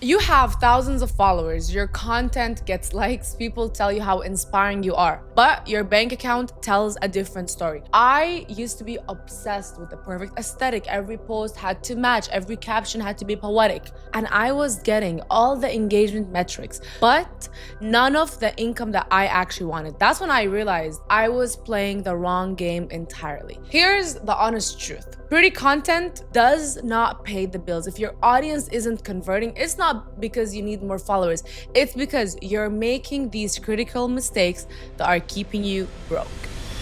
You have thousands of followers, your content gets likes, people tell you how inspiring you are, but your bank account tells a different story. I used to be obsessed with the perfect aesthetic. Every post had to match, every caption had to be poetic, and I was getting all the engagement metrics, but none of the income that I actually wanted. That's when I realized I was playing the wrong game entirely. Here's the honest truth. Pretty content does not pay the bills. If your audience isn't converting, it's not because you need more followers. It's because you're making these critical mistakes that are keeping you broke.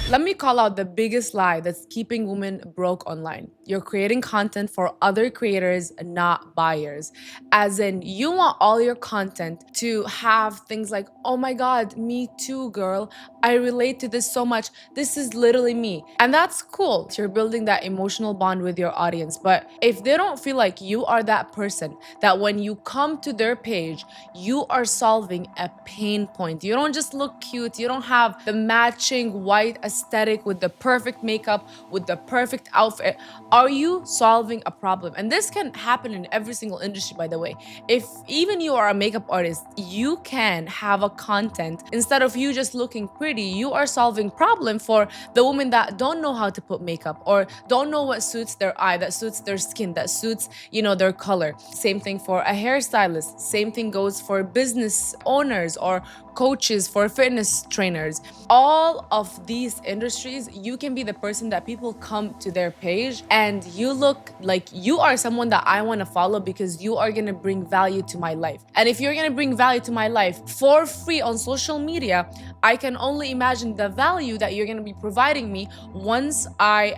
Let me call out the biggest lie that's keeping women broke online. You're creating content for other creators, not buyers. As in, you want all your content to have things like, oh my God, me too, girl. I relate to this so much. This is literally me. And that's cool. You're building that emotional bond with your audience. But if they don't feel like you are that person, that when you come to their page, you are solving a pain point. You don't just look cute. You don't have the matching white aesthetic with the perfect makeup, with the perfect outfit. Are you solving a problem? And this can happen in every single industry, by the way. If even you are a makeup artist, you can have a content instead of you just looking pretty, you are solving problem for the women that don't know how to put makeup or don't know what suits their eye, that suits their skin, that suits, their color. Same thing for a hairstylist. Same thing goes for business owners or coaches, for fitness trainers. All of these industries, you can be the person that people come to their page and you look like you are someone that I want to follow because you are going to bring value to my life. And if you're going to bring value to my life for free on social media, I can only imagine the value that you're going to be providing me once I'm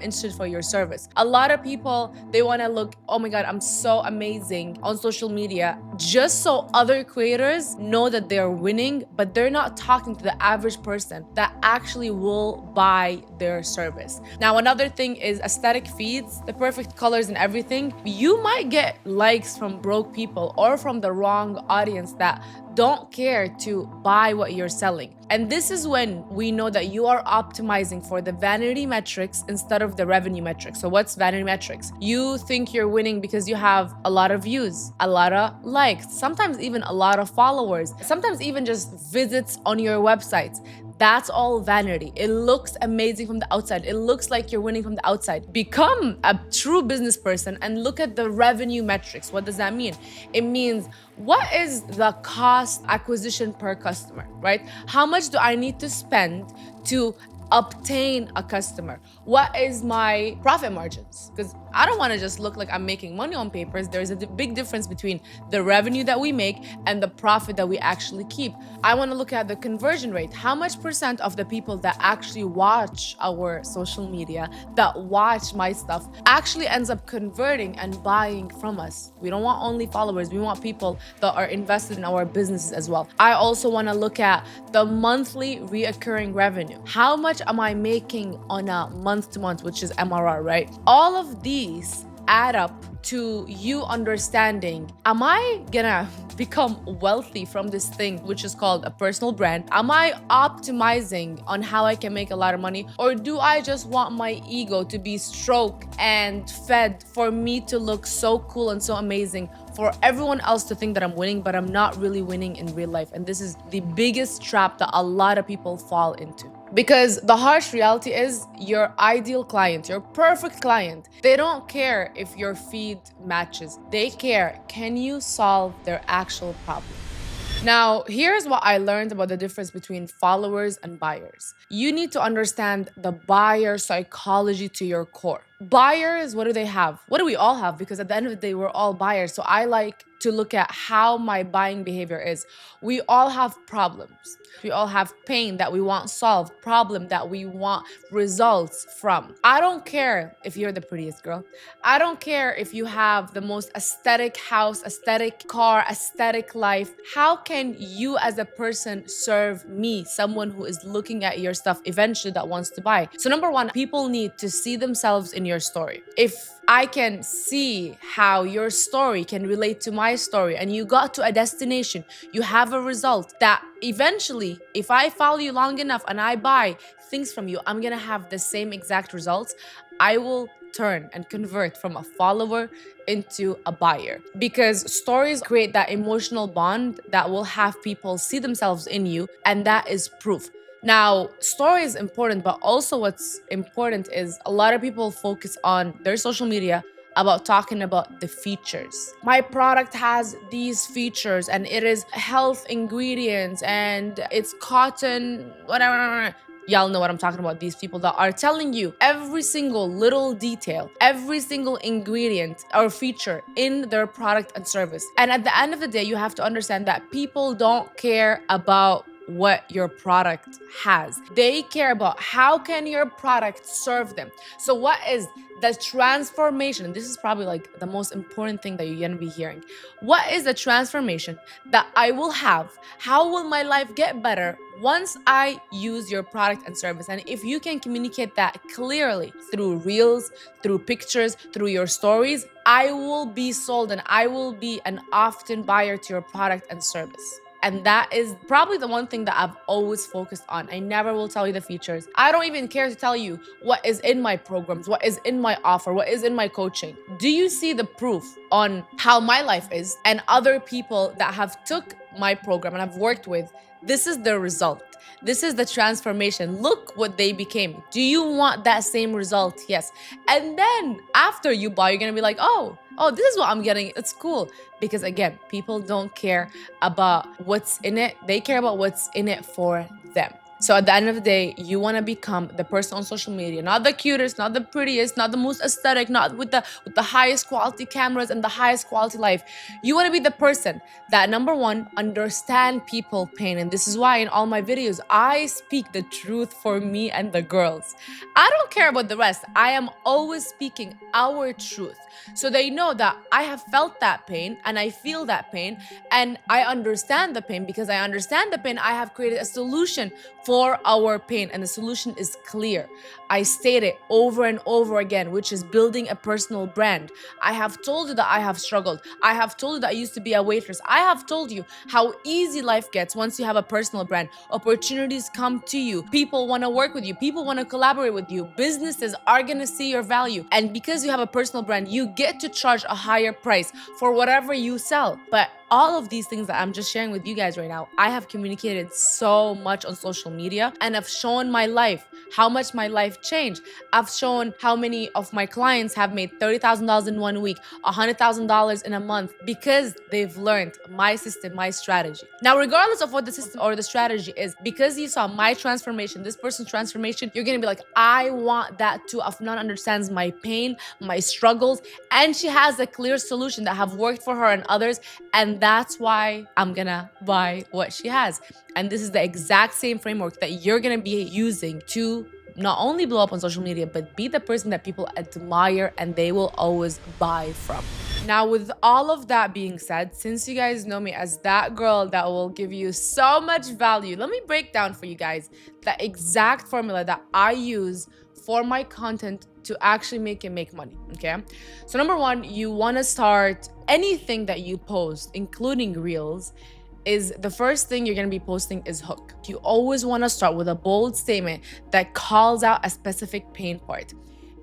interested for your service. A lot of people, they want to look, oh my God, I'm so amazing on social media, just so other creators know that they're winning, but they're not talking to the average person that actually will buy their service. Now, another thing is aesthetic feeds, the perfect colors and everything. You might get likes from broke people or from the wrong audience that don't care to buy what you're selling. And this is when we know that you are optimizing for the vanity metrics instead of the revenue metrics. So what's vanity metrics? You think you're winning because you have a lot of views, a lot of likes, sometimes even a lot of followers, sometimes even just visits on your websites. That's all vanity. It looks amazing from the outside. It looks like you're winning from the outside. Become a true business person and look at the revenue metrics. What does that mean? It means, what is the cost acquisition per customer, right? How much do I need to spend to obtain a customer? What is my profit margins? Because I don't want to just look like I'm making money on papers. There's a big difference between the revenue that we make and the profit that we actually keep. I want to look at the conversion rate. How much percent of the people that actually watch our social media, that watch my stuff, actually ends up converting and buying from us? We don't want only followers. We want people that are invested in our businesses as well. I also want to look at the monthly reoccurring revenue. How much am I making on a month to month, which is MRR, right? All of these add up to you understanding, am I gonna become wealthy from this thing, which is called a personal brand? Am I optimizing on how I can make a lot of money? Or do I just want my ego to be stroked and fed for me to look so cool and so amazing, for everyone else to think that I'm winning, but I'm not really winning in real life? And this is the biggest trap that a lot of people fall into. Because the harsh reality is, your ideal client, your perfect client, they don't care if your feed matches. They care, can you solve their actual problem? Now, here's what I learned about the difference between followers and buyers. You need to understand the buyer psychology to your core. Buyers, what do they have? What do we all have? Because at the end of the day, we're all buyers. So I like to look at how my buying behavior is. We all have problems. We all have pain that we want solved, problem that we want results from. I don't care if you're the prettiest girl. I don't care if you have the most aesthetic house, aesthetic car, aesthetic life. How can you as a person serve me, someone who is looking at your stuff eventually that wants to buy? So number one, people need to see themselves in your story. If I can see how your story can relate to my story and you got to a destination, you have a result that eventually, if I follow you long enough and I buy things from you, I'm gonna have the same exact results. I will turn and convert from a follower into a buyer, because stories create that emotional bond that will have people see themselves in you, and that is proof. Now, story is important, but also what's important is a lot of people focus on their social media about talking about the features. My product has these features and it is health ingredients and it's cotton, whatever. Y'all know what I'm talking about. These people that are telling you every single little detail, every single ingredient or feature in their product and service. And at the end of the day, you have to understand that people don't care about what your product has. They care about how can your product serve them. So what is the transformation? This is probably like the most important thing that you're gonna be hearing. What is the transformation that I will have? How will my life get better once I use your product and service? And if you can communicate that clearly through reels, through pictures, through your stories, I will be sold and I will be an often buyer to your product and service. And that is probably the one thing that I've always focused on. I never will tell you the features. I don't even care to tell you what is in my programs, what is in my offer, what is in my coaching. Do you see the proof on how my life is and other people that have took my program and I've worked with? This is the result. This is the transformation. Look what they became. Do you want that same result? Yes. And then after you buy, you're gonna be like, oh, this is what I'm getting. It's cool. Because again, people don't care about what's in it. They care about what's in it for them. So at the end of the day, you want to become the person on social media, not the cutest, not the prettiest, not the most aesthetic, not with the highest quality cameras and the highest quality life. You want to be the person that, number one, understand people pain. And this is why in all my videos, I speak the truth for me and the girls. I don't care about the rest. I am always speaking our truth. So they know that I have felt that pain and I feel that pain and I understand the pain. Because I understand the pain, I have created a solution for our pain, and the solution is clear. I state it over and over again, which is building a personal brand. I have told you that I have struggled. I have told you that I used to be a waitress. I have told you how easy life gets once you have a personal brand. Opportunities come to you. People want to work with you. People want to collaborate with you. Businesses are going to see your value. And because you have a personal brand, you get to charge a higher price for whatever you sell. But all of these things that I'm just sharing with you guys right now, I have communicated so much on social media and I've shown my life, how much my life changed. I've shown how many of my clients have made $30,000 in 1 week, $100,000 in a month, because they've learned my system, my strategy. Now, regardless of what the system or the strategy is, because you saw my transformation, this person's transformation, you're gonna be like, I want that too. Afnan understands my pain, my struggles, and she has a clear solution that have worked for her and others. And that's why I'm gonna buy what she has. And this is the exact same framework that you're gonna be using to not only blow up on social media, but be the person that people admire and they will always buy from. Now, with all of that being said, since you guys know me as that girl that will give you so much value, let me break down for you guys the exact formula that I use for my content to actually make money, okay? So number one, you wanna start anything that you post, including reels, is the first thing you're gonna be posting is hook. You always wanna start with a bold statement that calls out a specific pain point.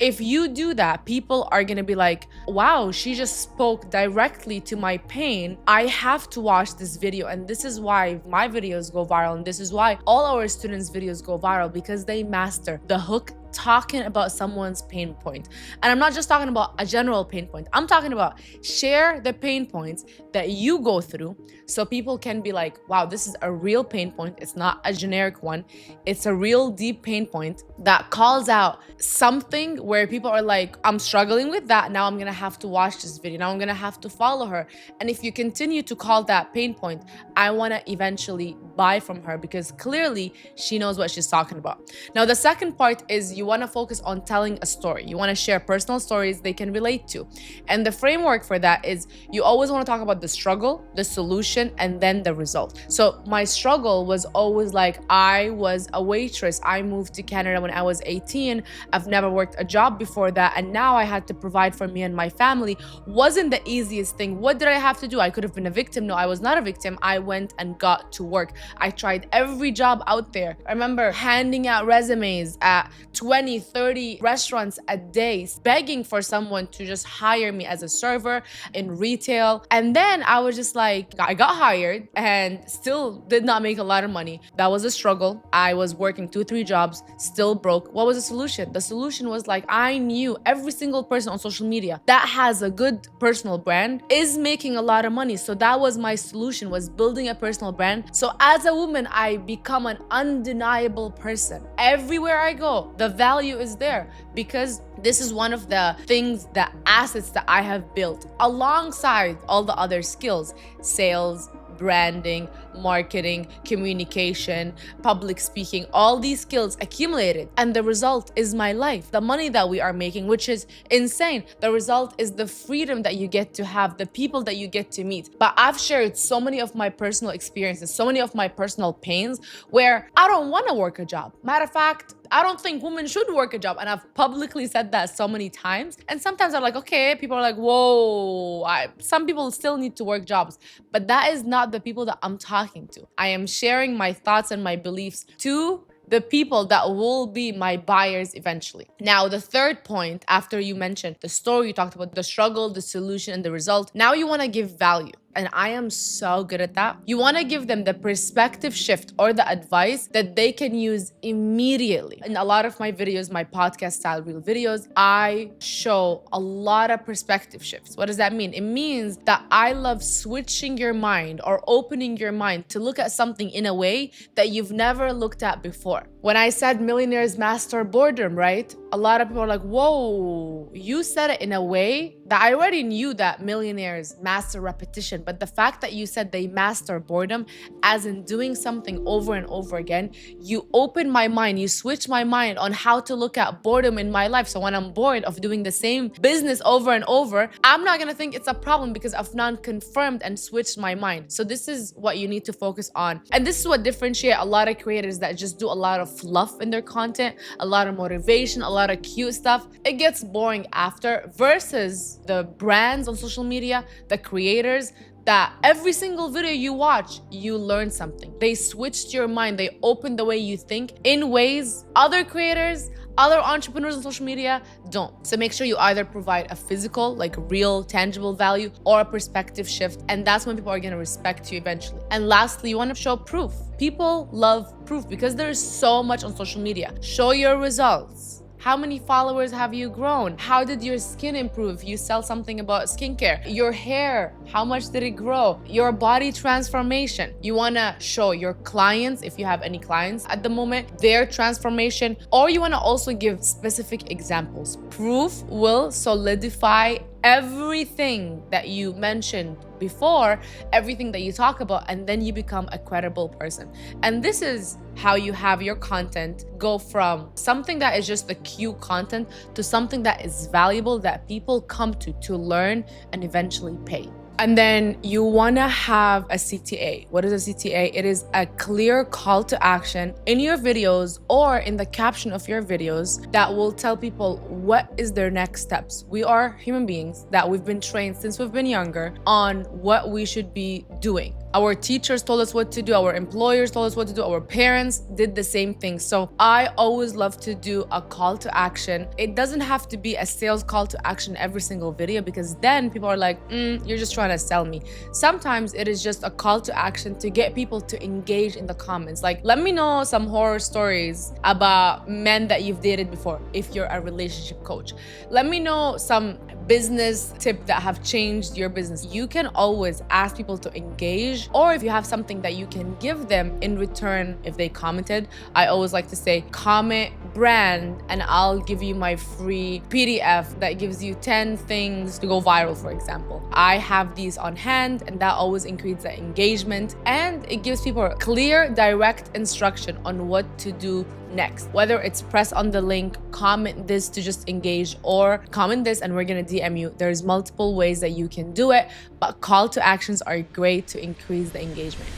If you do that, people are gonna be like, wow, she just spoke directly to my pain. I have to watch this video. And this is why my videos go viral. And this is why all our students' videos go viral, because they master the hook talking about someone's pain point. And I'm not just talking about a general pain point. I'm talking about share the pain points that you go through so people can be like, wow, this is a real pain point. It's not a generic one. It's a real deep pain point that calls out something where people are like, I'm struggling with that. Now I'm gonna have to watch this video. Now I'm gonna have to follow her. And if you continue to call that pain point, I wanna eventually buy from her, because clearly she knows what she's talking about. Now, the second part is you wanna focus on telling a story. You wanna share personal stories they can relate to. And the framework for that is you always wanna talk about the struggle, the solution, and then the result. So my struggle was always like, I was a waitress. I moved to Canada when I was 18. I've never worked a job before that. And now I had to provide for me and my family. Wasn't the easiest thing. What did I have to do? I could have been a victim. No, I was not a victim. I went and got to work. I tried every job out there. I remember handing out resumes at 12 20, 30 restaurants a day begging for someone to just hire me as a server in retail. And then I was just like, I got hired and still did not make a lot of money. That was a struggle. I was working 2, 3 jobs, still broke. What was the solution? The solution was like, I knew every single person on social media that has a good personal brand is making a lot of money. So that was my solution, was building a personal brand. So as a woman, I become an undeniable person. Everywhere I go, the value is there because this is one of the things, the assets that I have built alongside all the other skills: sales, branding, marketing, communication, public speaking, all these skills accumulated. And the result is my life, the money that we are making, which is insane. The result is the freedom that you get to have, the people that you get to meet. But I've shared so many of my personal experiences, so many of my personal pains where I don't want to work a job. Matter of fact, I don't think women should work a job. And I've publicly said that so many times. And sometimes I'm like, okay, people are like, whoa, some people still need to work jobs. But that is not the people that I'm talking to. I am sharing my thoughts and my beliefs to the people that will be my buyers eventually. Now, the third point, after you mentioned the story, you talked about the struggle, the solution, and the result. Now you want to give value. And I am so good at that. You want to give them the perspective shift or the advice that they can use immediately. In a lot of my videos, my podcast style reel videos, I show a lot of perspective shifts. What does that mean? It means that I love switching your mind or opening your mind to look at something in a way that you've never looked at before. When I said millionaires master boredom, right? A lot of people are like, whoa, you said it in a way that I already knew that millionaires master repetition. But the fact that you said they master boredom, as in doing something over and over again, you open my mind, you switch my mind on how to look at boredom in my life. So when I'm bored of doing the same business over and over, I'm not gonna think it's a problem because Afnan confirmed and switched my mind. So this is what you need to focus on. And this is what differentiates a lot of creators that just do a lot of fluff in their content, a lot of motivation, a lot of cute stuff. It gets boring after, versus the brands on social media, the creators, that every single video you watch, you learn something. They switched your mind. They opened the way you think in ways other creators, other entrepreneurs on social media don't. So make sure you either provide a physical, like real, tangible value, or a perspective shift. And that's when people are gonna respect you eventually. And lastly, you wanna show proof. People love proof because there's so much on social media. Show your results. How many followers have you grown? How did your skin improve? You sell something about skincare. Your hair, how much did it grow? Your body transformation. You wanna show your clients, if you have any clients at the moment, their transformation, or you wanna also give specific examples. Proof will solidify everything that you mentioned before, everything that you talk about, and then you become a credible person. And this is how you have your content go from something that is just the cute content to something that is valuable, that people come to learn and eventually pay. And then you wanna have a CTA. What is a CTA? It is a clear call to action in your videos or in the caption of your videos that will tell people what is their next steps. We are human beings that we've been trained since we've been younger on what we should be doing. Our teachers told us what to do, our employers told us what to do, our parents did the same thing. So I always love to do a call to action. It doesn't have to be a sales call to action every single video, because then people are like, you're just trying to sell me. Sometimes it is just a call to action to get people to engage in the comments. Like, let me know some horror stories about men that you've dated before if you're a relationship coach. Let me know some business tip that have changed your business. You can always ask people to engage, or if you have something that you can give them in return if they commented. I always like to say, comment brand and I'll give you my free PDF that gives you 10 things to go viral, for example. I have these on hand, and that always increases the engagement, and it gives people clear, direct instruction on what to do next. Whether it's press on the link, comment this to just engage, or comment this and we're gonna DM you. There's multiple ways that you can do it, but call to actions are great to increase the engagement.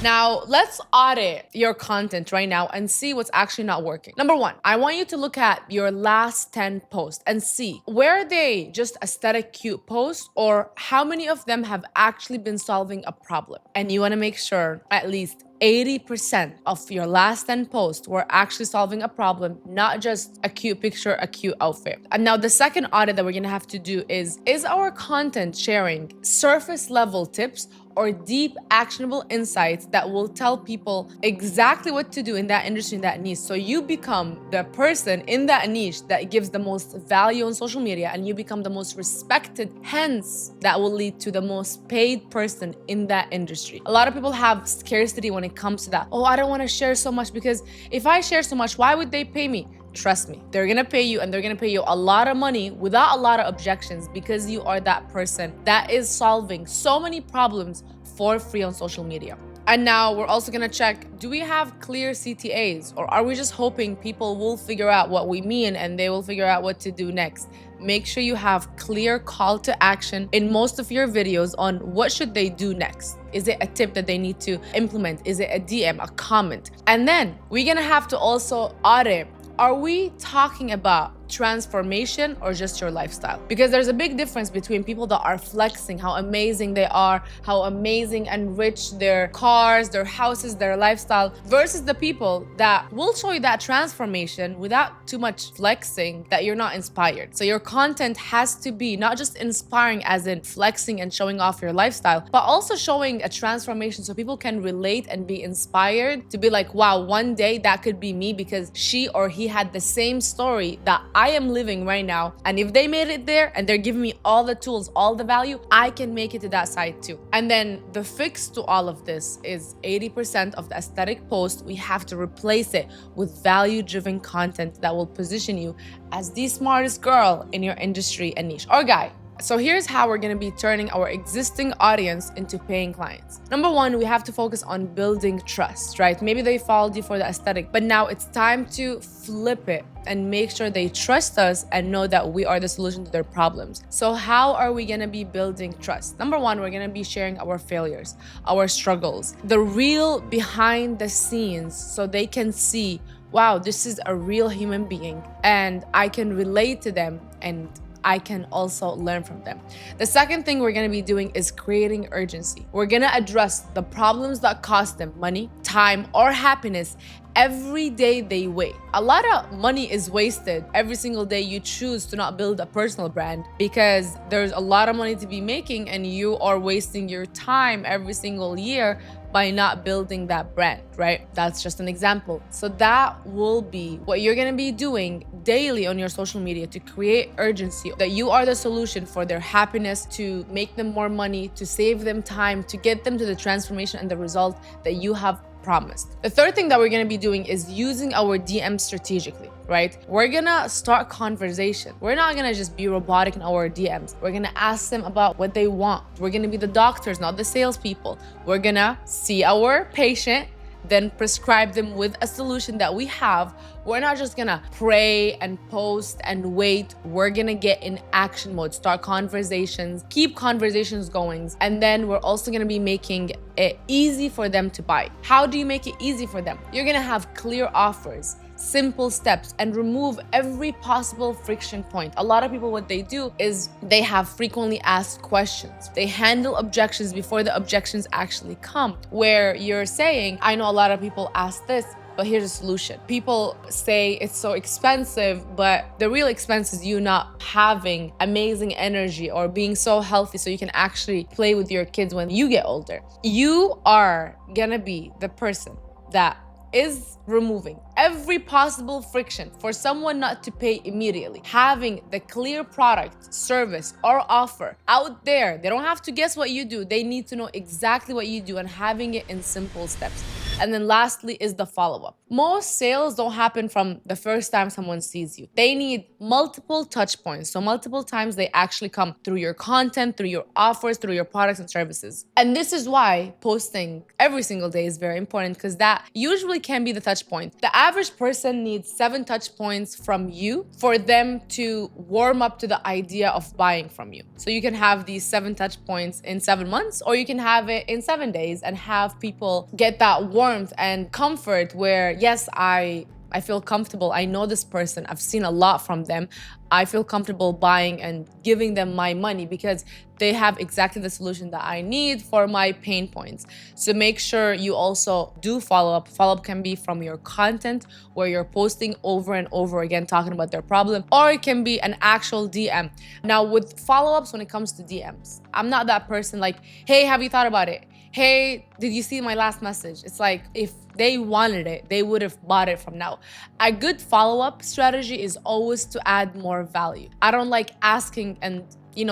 Now, let's audit your content right now and see what's actually not working. Number one, I want you to look at your last 10 posts and see, were they just aesthetic, cute posts, or how many of them have actually been solving a problem? And you wanna make sure at least 80% of your last 10 posts were actually solving a problem, not just a cute picture, a cute outfit. And now the second audit that we're gonna have to do is our content sharing surface level tips or deep actionable insights that will tell people exactly what to do in that industry, in that niche. So you become the person in that niche that gives the most value on social media, and you become the most respected. Hence, that will lead to the most paid person in that industry. A lot of people have scarcity when it comes to that. Oh, I don't want to share so much because if I share so much, why would they pay me? Trust me, they're gonna pay you, and they're gonna pay you a lot of money without a lot of objections, because you are that person that is solving so many problems for free on social media. And now we're also gonna check, do we have clear CTAs, or are we just hoping people will figure out what we mean and they will figure out what to do next? Make sure you have clear call to action in most of your videos on what should they do next. Is it a tip that they need to implement? Is it a DM, a comment? And then we're gonna have to also audit, are we talking about transformation or just your lifestyle? Because there's a big difference between people that are flexing how amazing they are, how amazing and rich their cars, their houses, their lifestyle, versus the people that will show you that transformation without too much flexing, that you're not inspired. So your content has to be not just inspiring as in flexing and showing off your lifestyle, but also showing a transformation so people can relate and be inspired to be like, wow, one day that could be me, because she or he had the same story that I am living right now. And if they made it there and they're giving me all the tools, all the value, I can make it to that side too. And then the fix to all of this is 80% of the aesthetic post, we have to replace it with value-driven content that will position you as the smartest girl in your industry and niche, or guy. So here's how we're gonna be turning our existing audience into paying clients. Number one, we have to focus on building trust, right? Maybe they followed you for the aesthetic, but now it's time to flip it and make sure they trust us and know that we are the solution to their problems. So how are we gonna be building trust? Number one, we're gonna be sharing our failures, our struggles, the real behind the scenes, so they can see, wow, this is a real human being and I can relate to them and I can also learn from them. The second thing we're gonna be doing is creating urgency. We're gonna address the problems that cost them money, time, or happiness every day they wait. A lot of money is wasted every single day you choose to not build a personal brand, because there's a lot of money to be making and you are wasting your time every single year by not building that brand, right? That's just an example. So that will be what you're gonna be doing daily on your social media to create urgency, that you are the solution for their happiness, to make them more money, to save them time, to get them to the transformation and the result that you have promised. The third thing that we're gonna be doing is using our DM strategically, right? We're gonna start conversation. We're not gonna just be robotic in our DMs. We're gonna ask them about what they want. We're gonna be the doctors, not the salespeople. We're gonna see our patient, then prescribe them with a solution that we have. We're not just gonna pray and post and wait. We're gonna get in action mode, start conversations, keep conversations going. And then we're also gonna be making it easy for them to buy. How do you make it easy for them? You're gonna have clear offers, simple steps, and remove every possible friction point. A lot of people, what they do is they have frequently asked questions. They handle objections before the objections actually come, where you're saying, I know a lot of people ask this, but here's a solution. People say it's so expensive, but the real expense is you not having amazing energy or being so healthy so you can actually play with your kids when you get older. You are gonna be the person that is removing every possible friction for someone not to pay immediately. Having the clear product, service, or offer out there. They don't have to guess what you do. They need to know exactly what you do, and having it in simple steps. And then lastly is the follow-up. Most sales don't happen from the first time someone sees you. They need multiple touch points. So multiple times they actually come through your content, through your offers, through your products and services. And this is why posting every single day is very important, because that usually can be the touch point. The average person needs 7 touch points from you for them to warm up to the idea of buying from you. So you can have these 7 touch points in 7 months, or you can have it in 7 days and have people get that warmth and comfort where, yes, I I feel comfortable. I know this person. I've seen a lot from them. I feel comfortable buying and giving them my money because they have exactly the solution that I need for my pain points. So make sure you also do follow up. Follow up can be from your content where you're posting over and over again talking about their problem, or it can be an actual DM. Now with follow-ups, when it comes to DMs, I'm not that person like, hey, have you thought about it? Hey, did you see my last message? It's like, if they wanted it, they would have bought it from now. A good follow-up strategy is always to add more value. I don't like asking and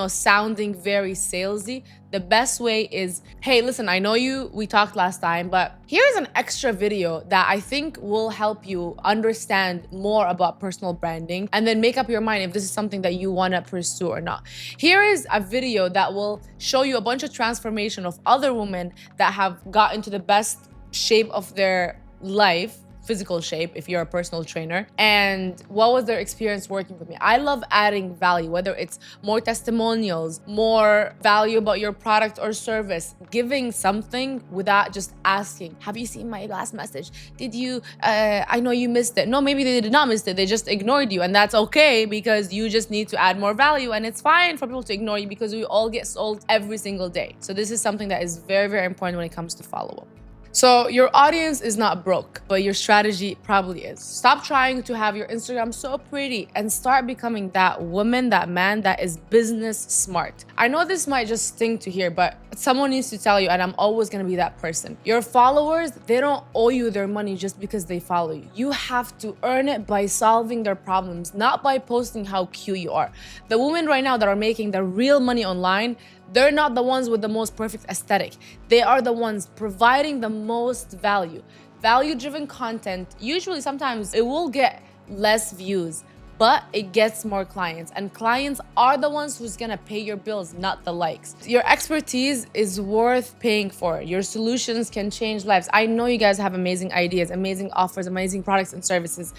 sounding very salesy. The best way is, hey, listen, I know we talked last time, but here's an extra video that I think will help you understand more about personal branding and then make up your mind if this is something that you want to pursue or not. Here is a video that will show you a bunch of transformation of other women that have got into the best shape of their life, physical shape if you're a personal trainer, and what was their experience working with me. I love adding value, whether it's more testimonials, more value about your product or service, giving something without just asking, have you seen my last message? Did you, I know you missed it. No, maybe they did not miss it. They just ignored you, and that's okay because you just need to add more value, and it's fine for people to ignore you because we all get sold every single day. So this is something that is very, very important when it comes to follow-up. So your audience is not broke, but your strategy probably is. Stop trying to have your Instagram so pretty and start becoming that woman, that man that is business smart. I know this might just sting to hear, but someone needs to tell you, and I'm always gonna be that person. Your followers, they don't owe you their money just because they follow you. You have to earn it by solving their problems, not by posting how cute you are. The women right now that are making the real money online, they're not the ones with the most perfect aesthetic. They are the ones providing the most value. Value-driven content, usually sometimes it will get less views, but it gets more clients. And clients are the ones who's gonna pay your bills, not the likes. Your expertise is worth paying for. Your solutions can change lives. I know you guys have amazing ideas, amazing offers, amazing products and services,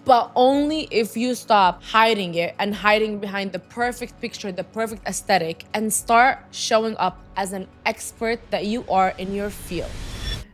but only if you stop hiding it and hiding behind the perfect picture, the perfect aesthetic, and start showing up as an expert that you are in your field.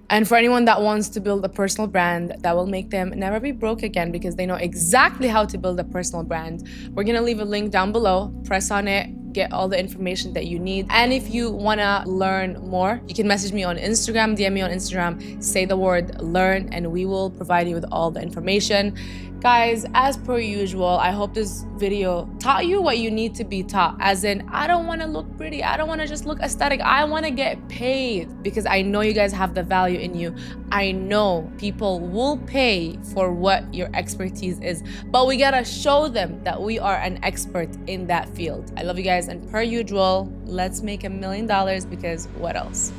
And for anyone that wants to build a personal brand that will make them never be broke again because they know exactly how to build a personal brand, we're gonna leave a link down below. Press on it, get all the information that you need. And if you wanna learn more, you can message me on Instagram, DM me on Instagram, say the word learn, and we will provide you with all the information. Guys, as per usual, I hope this video taught you what you need to be taught. As in, I don't wanna look pretty. I don't wanna just look aesthetic. I wanna get paid because I know you guys have the value in you. I know people will pay for what your expertise is, but we gotta show them that we are an expert in that field. I love you guys, and per usual, let's make $1 million because what else?